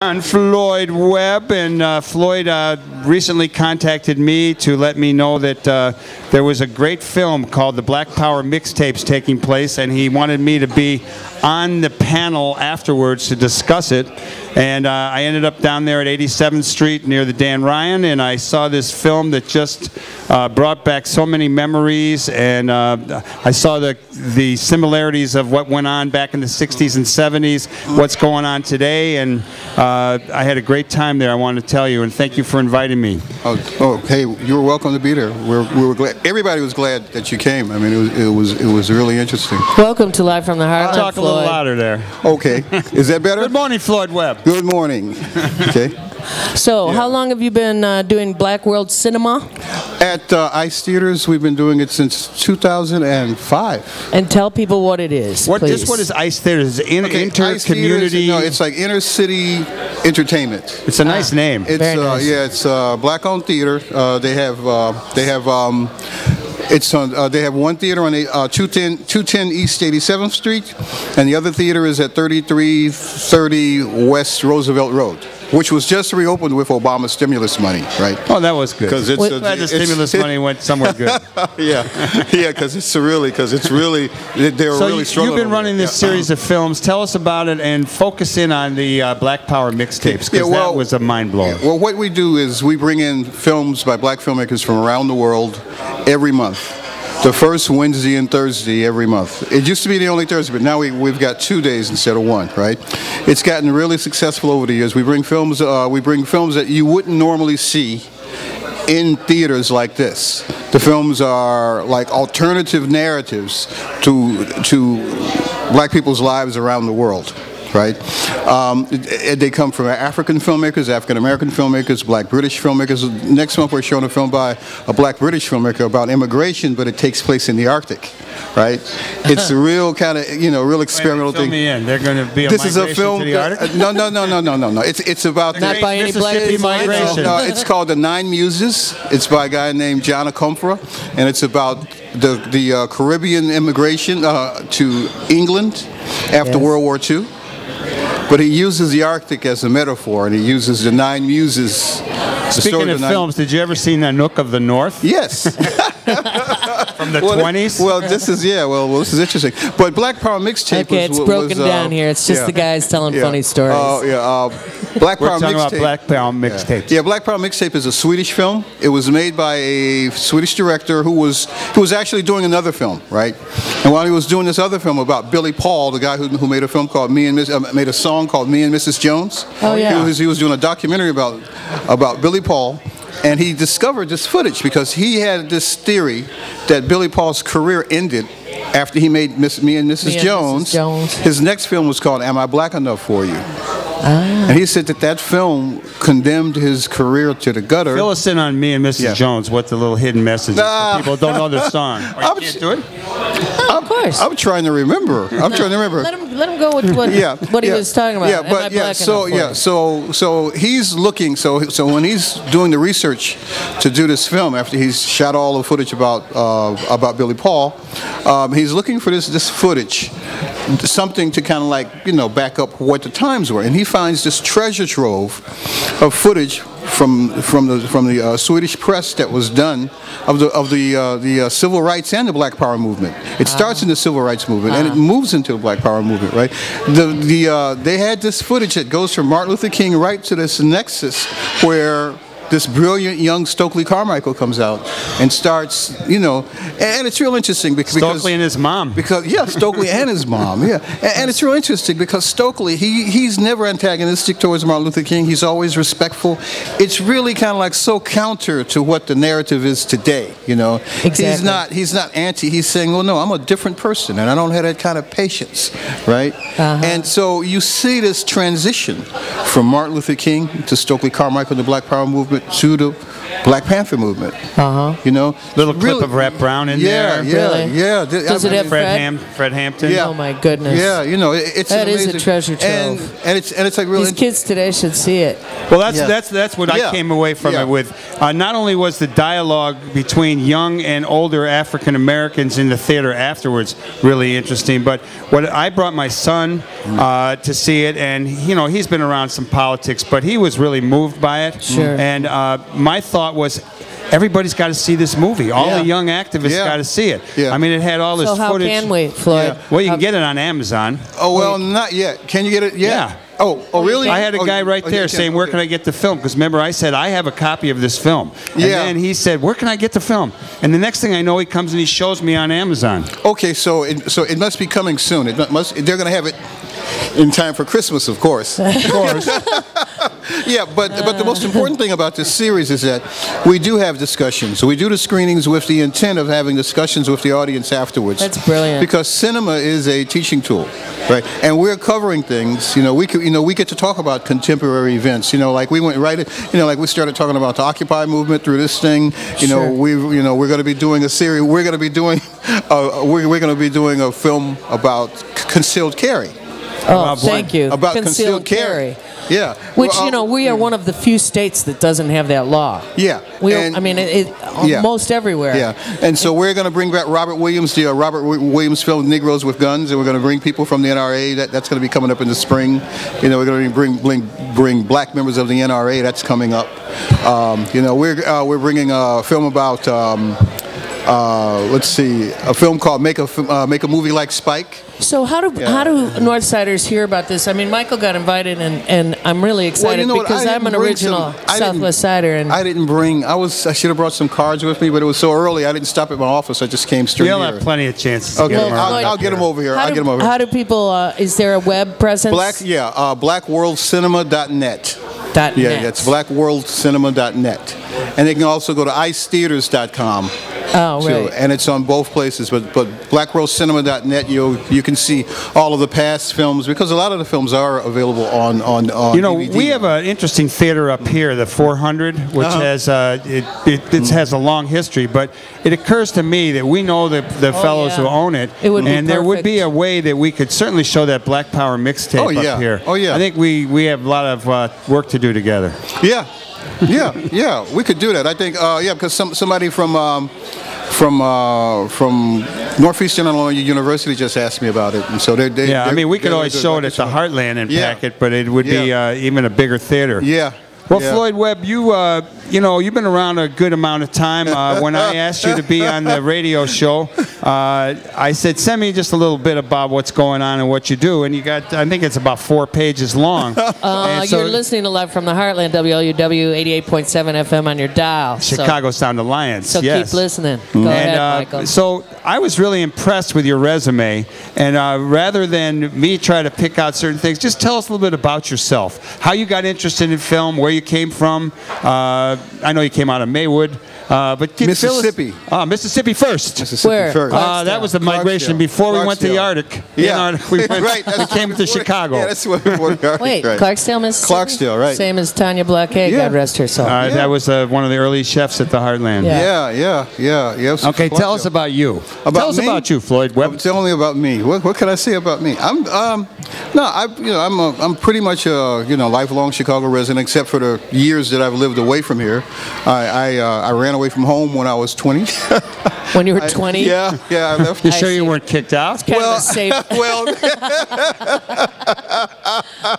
I'm Floyd Webb, and Floyd recently contacted me to let me know that there was a great film called the Black Power MixTapes taking place, and he wanted me to be on the panel afterwards to discuss it. And I ended up down there at 87th Street near the Dan Ryan, and I saw this film that just brought back so many memories, and I saw the similarities of what went on back in the 60s and 70s, what's going on today, and I had a great time there, I want to tell you, and thank you for inviting me. Oh, hey, you were welcome to be there. We were glad. Everybody was glad that you came. I mean, it was really interesting. Welcome to Live from the Heartland, Talk a little louder there. Okay, is that better? Good morning, Floyd Webb. Good morning. Okay. So, how long have you been doing Black World Cinema? At ICE Theaters, we've been doing it since 2005. And tell people what it is, please. Just what is ICE Theaters? Inter-community? No, it's like inner city entertainment. It's a nice name. It's Very nice. Yeah, it's black-owned theater. They have one theater on 210 East 87th Street, and the other theater is at 3330 West Roosevelt Road, which was just reopened with Obama's stimulus money, right? Oh, that was good. Because glad the stimulus money went somewhere good. yeah, because they're really struggling. So you've been running this series of films. Tell us about it and focus in on the Black Power mixtapes, because that was a mind blower. Well, what we do is we bring in films by black filmmakers from around the world every month. The first Wednesday and Thursday every month. It used to be the only Thursday, but now we've got 2 days instead of one, right? It's gotten really successful over the years. We bring films that you wouldn't normally see in theaters like this. The films are like alternative narratives to black people's lives around the world. Right? They come from African filmmakers, African-American filmmakers, black British filmmakers. Next month we're showing a film by a black British filmmaker about immigration, but it takes place in the Arctic. Right? It's a real kind of, real experimental thing. Me in. They're going to be a this is a migration film. to the Arctic? No. It's about Not by any black migration. No, it's called The Nine Muses. It's by a guy named John Akomfra, and it's about the Caribbean immigration to England after World War II. But he uses the Arctic as a metaphor, and he uses the Nine Muses. Speaking of films, did you ever see Nanook of the North? Yes. From the 20s? Well, this is this is interesting. But Black Power MixTape it's broken down here. It's just the guys telling funny stories. Black Power We're talking about MixTape. Black Power MixTape. Yeah, Black Power MixTape is a Swedish film. It was made by a Swedish director who was actually doing another film, right? And while he was doing this other film about Billy Paul, the guy who made a film called made a song called Me and Mrs. Jones. Oh yeah. He was doing a documentary about Billy Paul. And he discovered this footage because he had this theory that Billy Paul's career ended after he made Me and Mrs. Jones. His next film was called Am I Black Enough for You? And he said that film condemned his career to the gutter. Fill us in on Me and Mrs. Jones. What the little hidden message is for people who don't know the song. You can't do it? Of course. I'm trying to remember. Let him go with what he was talking about. So he's looking. So when he's doing the research to do this film, after he's shot all the footage about Billy Paul, he's looking for this footage, something to kind of like back up what the times were, and he finds this treasure trove of footage from the Swedish press that was done of the civil rights and the Black Power movement. It starts in the civil rights movement and it moves into the Black Power movement, right? They had this footage that goes from Martin Luther King right to this nexus where this brilliant young Stokely Carmichael comes out and starts, and it's real interesting because Stokely and his mom. Stokely and his mom, and it's real interesting because Stokely, he's never antagonistic towards Martin Luther King. He's always respectful. It's really kind of like so counter to what the narrative is today, Exactly. He's not anti. He's saying, well, no, I'm a different person, and I don't have that kind of patience, right? And so you see this transition from Martin Luther King to Stokely Carmichael and the Black Power movement. movement to the Black Panther movement. You know, little clip of Rap Brown in there. Really? Yeah. Does it have Fred Hampton? Yeah. Oh my goodness. Yeah, you know, it's that amazing, is a treasure trove. and it's like really. These kids today should see it. Well, that's what I came away from it with. Not only was the dialogue between young and older African Americans in the theater afterwards really interesting, but what I brought my son to see it, and you know, he's been around some politics, but he was really moved by it. Sure. And my thought was, everybody's got to see this movie. All the young activists got to see it. I mean, it had all this so how footage. can we, Floyd? Well, you can get it on Amazon. Oh well, not yet. Can you get it? Yeah. Oh, really? I had a guy right there saying, where can I get the film? Because remember, I said, I have a copy of this film. And then he said, where can I get the film? And the next thing I know, he comes and he shows me on Amazon. Okay, so it must be coming soon. They're going to have it in time for Christmas, of course. Of course. Yeah, but the most important thing about this series is that we do have discussions. So we do the screenings with the intent of having discussions with the audience afterwards. That's brilliant. Because cinema is a teaching tool, right? And we're covering things. You know, we get to talk about contemporary events. You know, like we went right. You know, like we started talking about the Occupy movement through this thing. You know, we're going to be doing a series. We're going to be doing we're going to be doing a film about concealed carry. Oh, thank you. About concealed carry. Yeah. Which, you know, we are one of the few states that doesn't have that law. Yeah. I mean, most everywhere. Yeah. And so we're going to bring back Robert Williams, the Robert Williams film Negroes with Guns, and we're going to bring people from the NRA. That's going to be coming up in the spring. You know, we're going to bring black members of the NRA. That's coming up. You know, we're bringing a film about let's see, a film called Make a Movie Like Spike. So how do Northsiders hear about this? I mean, Michael got invited, and I'm really excited because I'm an original Southwest Sider. And I didn't bring. I should have brought some cards with me, but it was so early. I didn't stop at my office. I just came straight here. You'll have plenty of chances. Okay, I'll get them over here. I'll get them over here. How do people? Is there a web presence? blackworldcinema.net. Yeah, that's blackworldcinema.net. And they can also go to icetheaters.com. Oh, right. And it's on both places, but blackworldcinema.net, you can see all of the past films, because a lot of the films are available on You know, DVD. we have an interesting theater up here, the 400, which has it has a long history, but it occurs to me that we know the fellows who own it, and there would be a way that we could certainly show that Black Power mixtape up here. Oh, yeah. I think we have a lot of work to do together. Yeah. Yeah, we could do that. I think, because somebody from Northeastern Illinois University just asked me about it, and so I mean, we could always show it at the Heartland and pack it, but it would be even a bigger theater. Yeah. Well, Floyd Webb, you know, you've been around a good amount of time. When I asked you to be on the radio show, I said, send me just a little bit about what's going on and what you do. And you got, I think it's about 4 pages long. You're listening to Live from the Heartland, WLUW 88.7 FM on your dial. Chicago Sound Alliance. So keep listening. Go ahead, Michael. So I was really impressed with your resume. And rather than me try to pick out certain things, just tell us a little bit about yourself. How you got interested in film, where you came from. I know you came out of Maywood, but Mississippi. Mississippi first. Where? That was the migration before we went to the Arctic. Yeah, we came to Chicago. Yeah, that's what before the Arctic. Wait, right. Clarksdale, Mississippi. Clarksdale, right? Same as Tanya Blackhay. God rest her soul. That was one of the early chefs at the Heartland. Yeah. Okay, tell us about you. Tell us about you, Floyd Webb. Tell me about me. What can I say about me? I'm pretty much a lifelong Chicago resident, except for the years that I've lived away from here. I ran away from home when I was 20. When you were 20? Yeah, I left. You sure you weren't kicked out? Kind of a safe.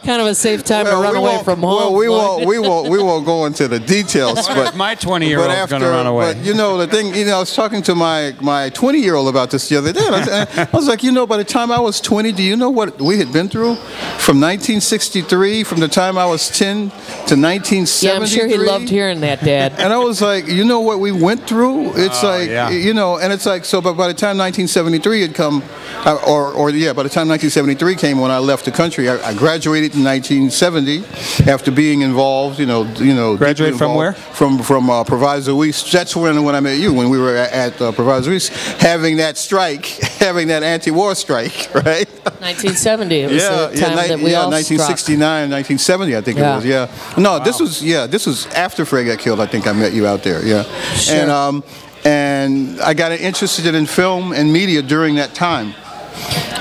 Kind of a safe time to run away from home. Well, we won't go into the details. But my 20-year-old's going to run away. But the thing, I was talking to my 20-year-old about this the other day. I was like, by the time I was 20, do you know what we had been through? From 1963, from the time I was 10 to 1973. Yeah, I'm sure he loved hearing that, Dad. And I was like, what we went through? It's and it's like, so but by the time 1973 had come, By the time 1973 came, when I left the country, I graduated in 1970 after being involved. Graduated from where? From Proviso East. That's when I met you, when we were at Proviso East, having that strike, having that anti-war strike, right? 1970. It was the time that we all 1969, 1970, I think it was. Yeah. No, wow. This was after Fred got killed. I think I met you out there. Yeah. Sure. And I got interested in film and media during that time.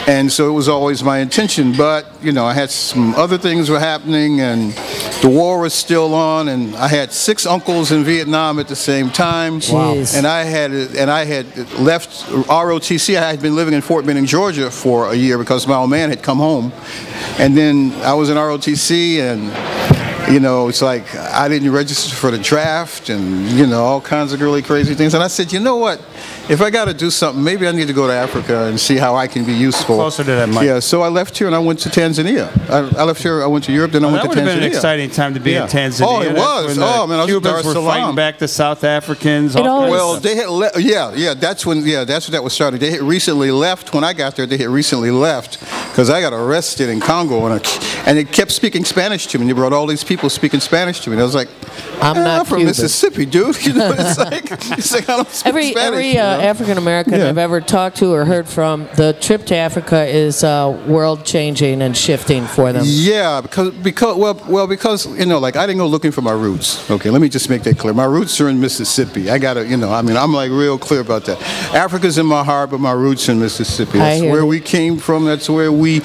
And so it was always my intention, but I had some other things were happening, and the war was still on, and I had 6 uncles in Vietnam at the same time. Jeez. And I had left ROTC. I had been living in Fort Benning, Georgia for a year because my old man had come home, and then I was in ROTC, and it's like I didn't register for the draft, and all kinds of really crazy things. And I said, you know what? If I got to do something, maybe I need to go to Africa and see how I can be useful. Closer to that, Mike. Yeah, so I left here and I went to Tanzania. I left here, I went to Europe, then I went to Tanzania. That would have been an exciting time to be in Tanzania. Oh, it was. Oh, man, I was Cubans were fighting back the South Africans. Well, they had that's when that was started. They had recently left. When I got there, they had recently left because I got arrested in Congo, and they kept speaking Spanish to me. They brought all these people speaking Spanish to me. And I was like, I'm from Mississippi, dude. It's like I don't speak Spanish. Every African American I've ever talked to or heard from, the trip to Africa is world changing and shifting for them. Yeah, because like I didn't go looking for my roots. Okay, let me just make that clear. My roots are in Mississippi. I gotta, I'm like real clear about that. Africa's in my heart, but my roots are in Mississippi. That's where we came from. That's where we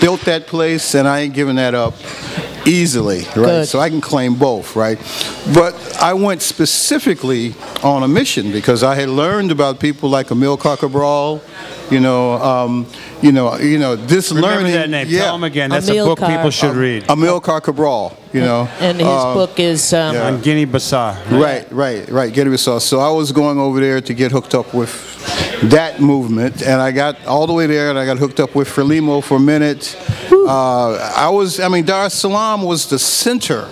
built that place, and I ain't giving that up easily, right? Good. So I can claim both, right? But I went specifically on a mission because I had learned about people like Amilcar Cabral, this Remember learning. That name. Yeah. Tell them again. That's a book people should read. Amilcar Cabral, And his book is on Guinea-Bissau. Right, Guinea-Bissau. So I was going over there to get hooked up with that movement, and I got all the way there, and I got hooked up with Frelimo for a minute. Dar es Salaam was the center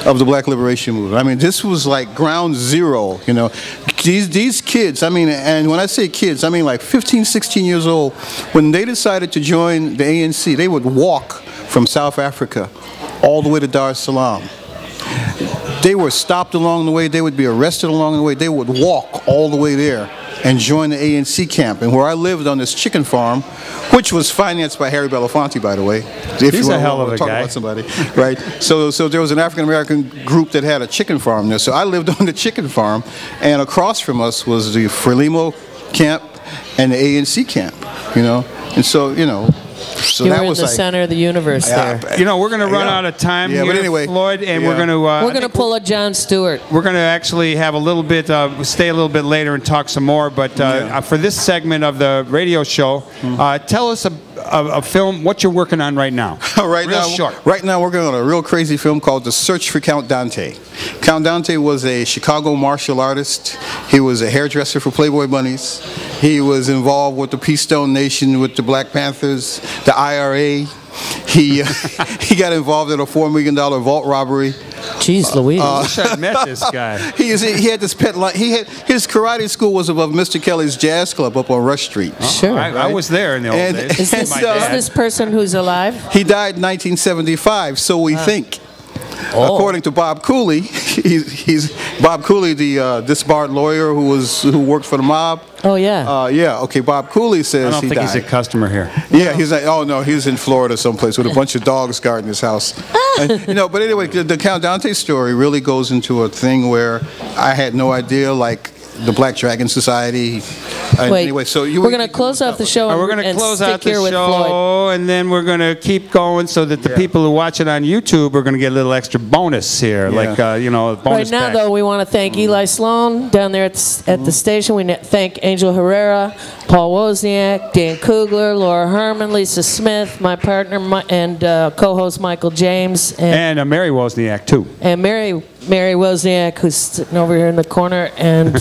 of the Black Liberation Movement. I mean, this was like ground zero, These kids, and when I say kids, I mean like 15, 16 years old, when they decided to join the ANC, they would walk from South Africa all the way to Dar es Salaam. They were stopped along the way, they would be arrested along the way, they would walk all the way there and join the ANC camp. And where I lived on this chicken farm, which was financed by Harry Belafonte, by the way. He's a hell of a guy. Talk about somebody, right? So there was an African-American group that had a chicken farm there. So I lived on the chicken farm, and across from us was the Frelimo camp and the ANC camp, And so, so you that were in was the like, center of the universe there. We're going to run out of time here, but anyway, Floyd, and we're going to pull a Jon Stewart. We're going to actually have a little bit, stay a little bit later and talk some more. But for this segment of the radio show, tell us a film, what you're working on right now. Right now, we're going on a real crazy film called The Search for Count Dante. Count Dante was a Chicago martial artist. He was a hairdresser for Playboy Bunnies. He was involved with the Peace Stone Nation, with the Black Panthers, the IRA. He got involved in a $4 million vault robbery. Jeez Louise. I wish I'd met this guy. He had this pet line. His karate school was above Mr. Kelly's Jazz Club up on Rush Street. Sure. I was there in the old days. Is this person who's alive? He died in 1975, so we think. According to Bob Cooley, he's Bob Cooley, the disbarred lawyer who worked for the mob. Oh yeah. Okay. Bob Cooley says I don't think he's a customer here. Yeah, he's like, oh no, he's in Florida someplace with a bunch of dogs guarding his house. And, but anyway, the Count Dante story really goes into a thing where I had no idea, like the Black Dragon Society. Wait, anyway, so we're going to close off the show. We're going to close out the show, and then we're going to keep going so that the people who watch it on YouTube are going to get a little extra bonus here, like bonus. Right now, though, we want to thank Eli Sloan down there at the station. We thank Angel Herrera, Paul Wozniak, Dan Kugler, Laura Herman, Lisa Smith, my partner and co-host Michael James, and Mary Wozniak too. And Mary Mary Wozniak, who's sitting over here in the corner and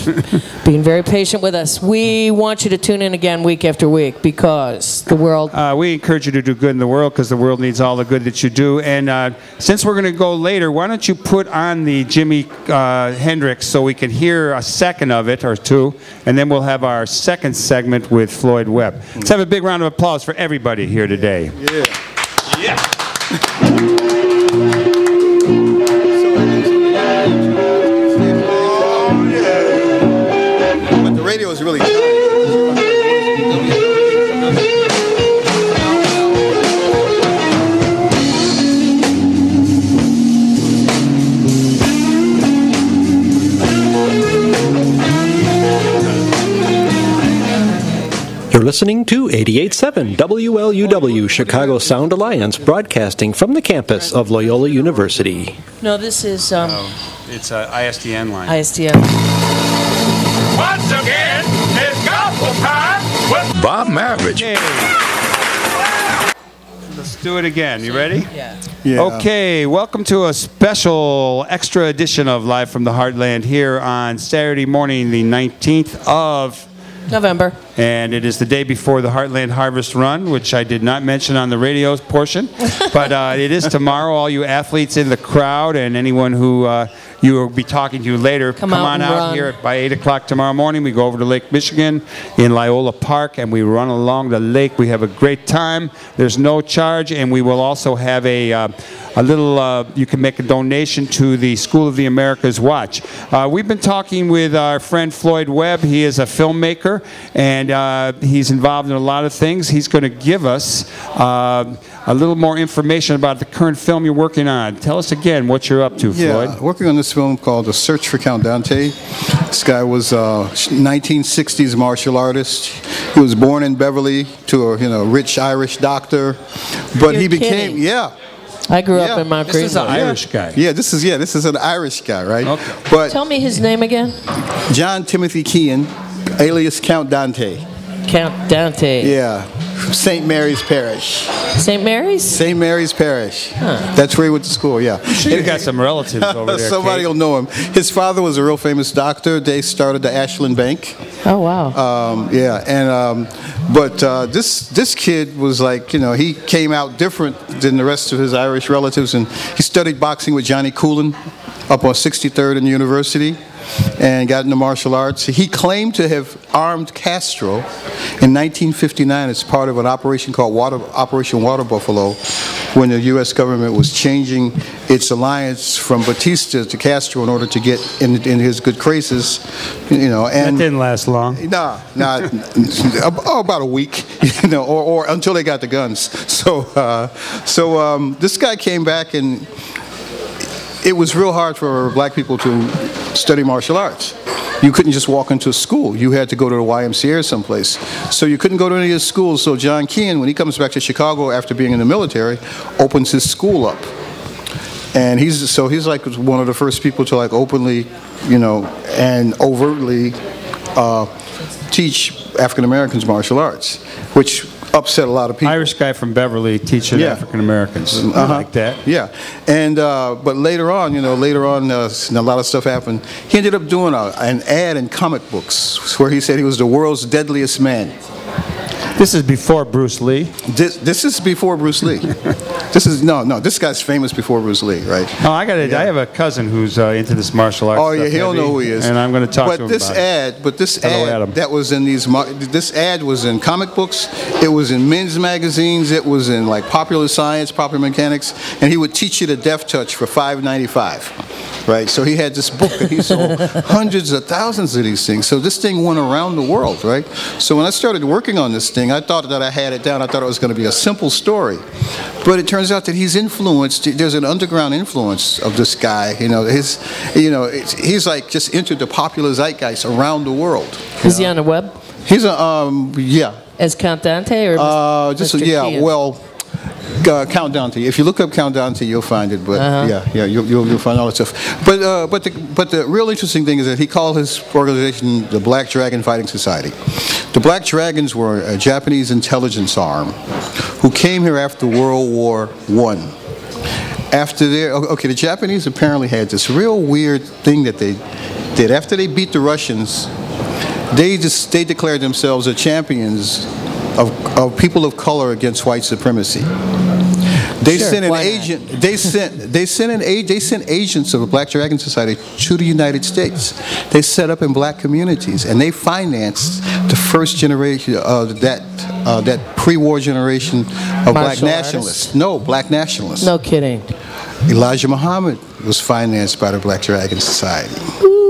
being very patient with us. We want you to tune in again week after week because the world... we encourage you to do good in the world because the world needs all the good that you do. And since we're going to go later, why don't you put on the Jimi Hendrix so we can hear a second of it or two, and then we'll have our second segment with Floyd Webb. Let's have a big round of applause for everybody here today. Yeah. Yeah. But the radio is really tight. You're listening to 88.7 WLUW Chicago Sound Alliance, broadcasting from the campus of Loyola University. No, this is... It's an ISDN line. ISDN. Once again, it's gospel time with Bob Maravich. Okay. Let's do it again. You ready? Yeah. Yeah. Okay, welcome to a special extra edition of Live from the Heartland here on Saturday morning, the 19th of November. And it is the day before the Heartland Harvest Run, which I did not mention on the radio portion. But it is tomorrow. All you athletes in the crowd and anyone who you will be talking to later, come on out run. here by 8 o'clock tomorrow morning. We go over to Lake Michigan in Loyola Park, and we run along the lake. We have a great time. There's no charge, and we will also have a little, you can make a donation to the School of the Americas Watch. We've been talking with our friend Floyd Webb. He is a filmmaker, and he's involved in a lot of things. He's going to give us a little more information about the current film you're working on. Tell us again what you're up to, Floyd. Yeah, working on this film called The Search for Count Dante. This guy was a 1960s martial artist. He was born in Beverly to a rich Irish doctor, but he became I grew up in Mount This is an Greenville. Irish guy. Yeah, this is an Irish guy, right? Okay. But Tell me his name again. John Timothy Kean, alias Count Dante. Count Dante. Yeah, St. Mary's Parish. St. Mary's? St. Mary's Parish. Huh. That's where he went to school, yeah. You got some relatives over there. Somebody Kate. will know him. His father was a real famous doctor. They started the Ashland Bank. Oh, wow. But this kid was like, he came out different than the rest of his Irish relatives, and he studied boxing with Johnny Coolin up on 63rd in the university and got into martial arts. He claimed to have armed Castro in 1959 as part of an operation called Operation Water Buffalo, when the U.S. government was changing its alliance from Batista to Castro in order to get in his good graces, And That didn't last long. About a week, or until they got the guns. So this guy came back, and it was real hard for black people to study martial arts. You couldn't just walk into a school. You had to go to the YMCA or someplace. So you couldn't go to any of his schools. So John Kean, when he comes back to Chicago after being in the military, opens his school up. And he's like one of the first people to like openly, and overtly teach African Americans martial arts, which upset a lot of people. Irish guy from Beverly teaching African Americans. Like that. Yeah, and but later on, a lot of stuff happened. He ended up doing an ad in comic books where he said he was the world's deadliest man. This is before Bruce Lee. This is before Bruce Lee. This guy's famous before BruceLee, right? Oh, I have a cousin who's into this martial arts. Oh yeah, stuff he'll heavy, know who he is. And I'm going to talk to him about it. This Hello, ad Adam. that was in this ad was in comic books. It was in men's magazines. It was in like Popular Science, Popular Mechanics, and he would teach you the Death Touch for $5.95, right? So he had this book, and he sold hundreds of thousands of these things. So this thing went around the world, right? So when I started working on this thing, I thought that I had it down. I thought it was going to be a simple story, but it turns out that he's influenced. There's an underground influence of this guy. He's like just entered the popular zeitgeist around the world. Is he on the web? He's As Count Dante or Mr. Kean? Count Dante. If you look up Count Dante, you'll find it. But you'll find all that stuff. But the real interesting thing is that he called his organization the Black Dragon Fighting Society. The Black Dragons were a Japanese intelligence arm who came here after World War I. after their, okay, the Japanese apparently had this real weird thing that they did. After they beat the Russians, they declared themselves the champions of people of color against white supremacy. They sent an agent. They sent agents of the Black Dragon Society to the United States. They set up in black communities, and they financed the first generation of that pre-war generation of black nationalists. No, black nationalists. No kidding. Elijah Muhammad was financed by the Black Dragon Society.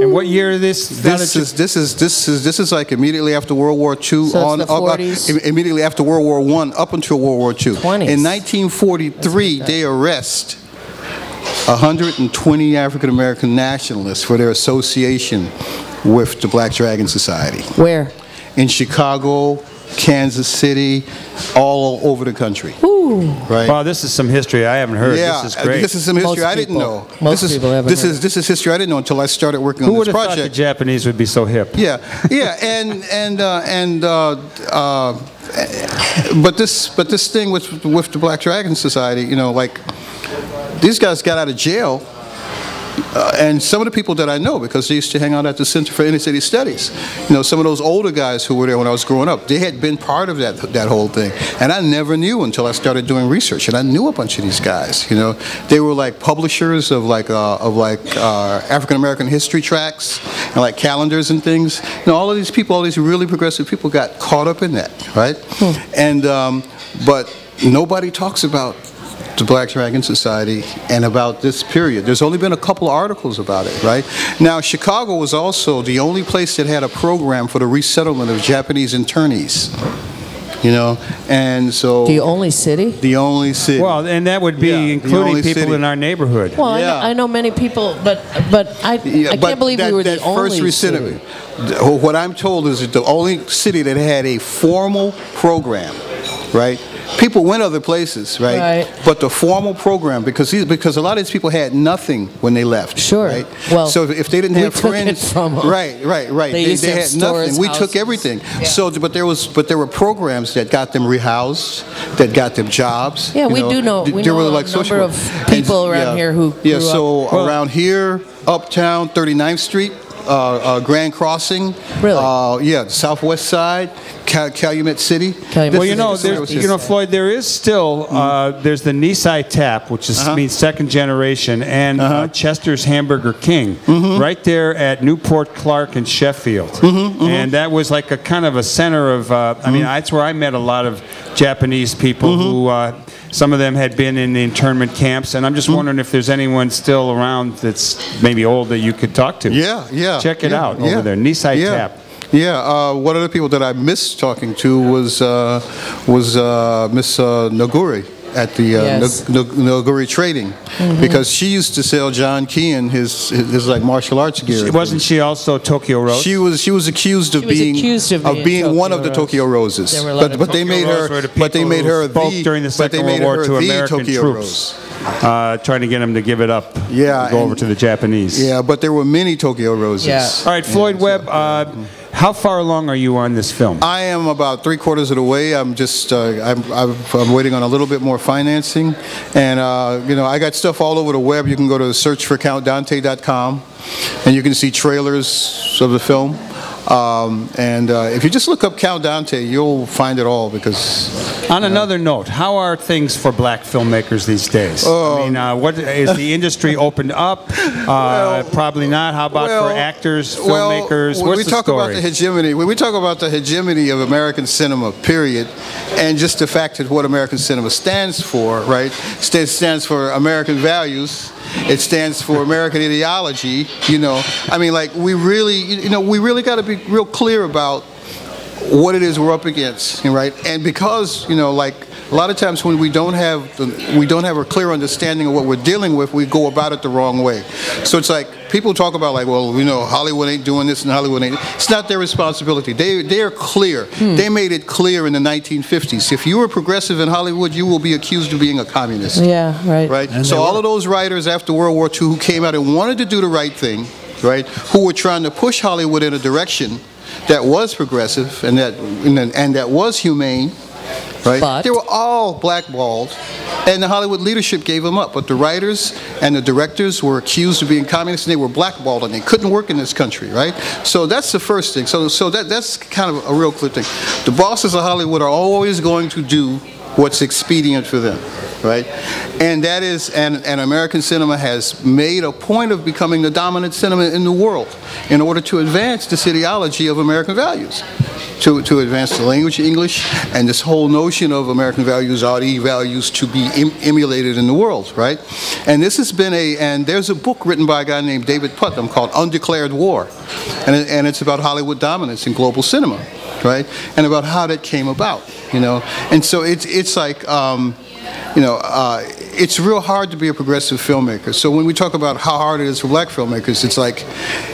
And what year is this? This is like immediately after World War II, So it's the 40s? Immediately after World War I, up until World War II. 20s. In 1943, they arrest 120 African American nationalists for their association with the Black Dragon Society. Where? In Chicago, Kansas City, all over the country. Ooh. Right. Wow, this is some history I haven't heard. Yeah, This is great. this is some history I didn't know. Most people haven't heard. This is history I didn't know until I started working Who on would this have thought the project. Japanese would be so hip? Yeah, yeah, but this thing with the Black Dragon Society, you know, like these guys got out of jail. And some of the people that I know, because they used to hang out at the Center for Inner City Studies, you know, some of those older guys who were there when I was growing up, they had been part of that whole thing. And I never knew until I started doing research. And I knew a bunch of these guys, you know. They were like publishers of African American history tracts and like calendars and things. You know, all of these people, all these really progressive people got caught up in that, right? And, but nobody talks about the Black Dragon Society and about this period. There's only been a couple of articles about it, right? Now, Chicago was also the only place that had a program for the resettlement of Japanese internees, you know, and so... The only city? The only city. Well, and that would be including people city in our neighborhood. Well, Yeah. I know many people, but I can't believe we were the only city. What I'm told is that the only city that had a formal program, right? People went other places, right? But the formal program, because a lot of these people had nothing when they left. Sure. Right? Well, so if they didn't have took friends, it from them. right. They had nothing. We took everything. Yeah. So, but there were programs that got them rehoused, that got them jobs. Yeah, we know. We know like a number of people around here who grew up. So around here, uptown, 39th Street. Grand Crossing, really? Yeah, Southwest Side, Calumet City. Well, you know, Floyd, there is still there's the Nisai Tap, which means second generation, and Chester's Hamburger King, right there at Newport Clark and Sheffield, and that was like a kind of a center of. I mean, that's where I met a lot of Japanese people who. Some of them had been in the internment camps, and I'm just wondering if there's anyone still around that's maybe old that you could talk to. Yeah. Check it out over there, Nisai Tap. Yeah, one of the people that I missed talking to was Miss Naguri at the Naguri Trading, because she used to sell John Keane his like martial arts gear. Wasn't she also Tokyo Rose? She was accused of being one of the Tokyo Roses, but they made her during the Second World War to American troops. Trying to get them to give it up. Yeah, go over to the Japanese. Yeah, but there were many Tokyo Roses. Yeah. All right, Floyd Webb. How far along are you on this film? I am about 3/4 of the way. I'm just I'm waiting on a little bit more financing, and you know, I got stuff all over the web. You can go to searchforcountdante.com, and you can see trailers of the film. If you just look up Count Dante, you'll find it all. Because on another note, how are things for black filmmakers these days? I mean, what is the industry opened up? Probably not. How about for actors, filmmakers? When we talk about the hegemony of American cinema, period, and just the fact that what American cinema stands for, right? Stands for American values. It stands for American ideology, you know. I mean, like, we really got to be real clear about what it is we're up against, right? And because, you know, like, a lot of times when we don't have a clear understanding of what we're dealing with, we go about it the wrong way. So it's like, people talk about, like, well, you know, Hollywood ain't doing this and Hollywood ain't. It's not their responsibility. They are clear. They made it clear in the 1950s. If you were progressive in Hollywood, you will be accused of being a communist. Yeah, right. Right. So all of those writers after World War II who came out and wanted to do the right thing, right, who were trying to push Hollywood in a direction that was progressive and that was humane, right? But? They were all blackballed, and the Hollywood leadership gave them up. But the writers and the directors were accused of being communists, and they were blackballed, and they couldn't work in this country, right? So that's the first thing. So that's kind of a real clear thing. The bosses of Hollywood are always going to do what's expedient for them, right? And that is, and American cinema has made a point of becoming the dominant cinema in the world in order to advance this ideology of American values, to advance the language of English, and this whole notion of American values are the values to be emulated in the world, right? And this has been and there's a book written by a guy named David Putnam called Undeclared War, and it's about Hollywood dominance in global cinema, right? And about how that came about, you know? And so it's like, it's real hard to be a progressive filmmaker. So when we talk about how hard it is for black filmmakers, it's like,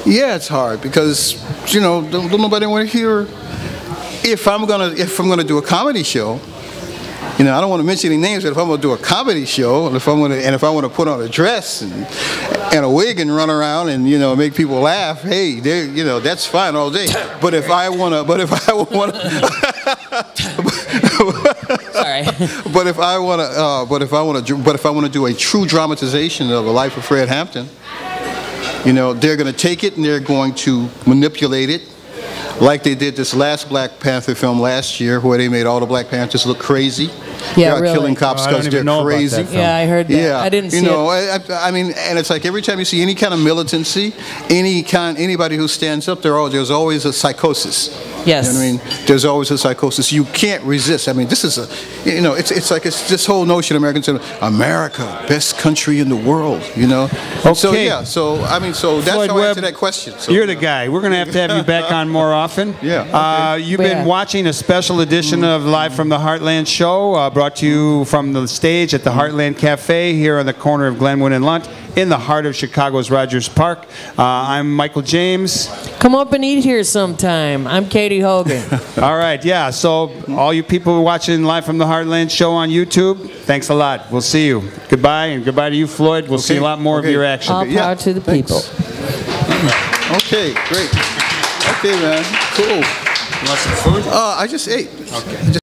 yeah, it's hard because, don't nobody want to hear. If I'm gonna do a comedy show, I don't want to mention any names, but if I'm gonna do a comedy show, and if I want to put on a dress and a wig and run around and make people laugh, hey, that's fine all day. But if I want to, Sorry. But if I want to do a true dramatization of the life of Fred Hampton, they're going to take it and they're going to manipulate it, like they did this last Black Panther film last year, where they made all the Black Panthers look crazy. Yeah, really. Killing cops because they're crazy. Yeah, I heard that. Yeah, I didn't see it. I mean, and it's like every time you see any kind of militancy, anybody who stands up, there's always a psychosis. Yes. You know what I mean? There's always a psychosis. You can't resist. I mean, this is it's this whole notion of American cinema, America, best country in the world, Okay. So yeah, so that's Floyd how I Webb, answer that question. So, you're the guy. We're going to have you back on more often. Yeah. Okay. You've been watching a special edition of Live from the Heartland show, brought to you from the stage at the Heartland Cafe here on the corner of Glenwood and Lunt, in the heart of Chicago's Rogers Park. I'm Michael James. Come up and eat here sometime. I'm Katie Hogan. All right, yeah. So all you people watching Live from the Heartland show on YouTube, thanks a lot. We'll see you. Goodbye, and goodbye to you, Floyd. We'll see a lot more of your action. All power to the people. Okay, great. Okay, man. Cool. You want some food? I just ate. Okay.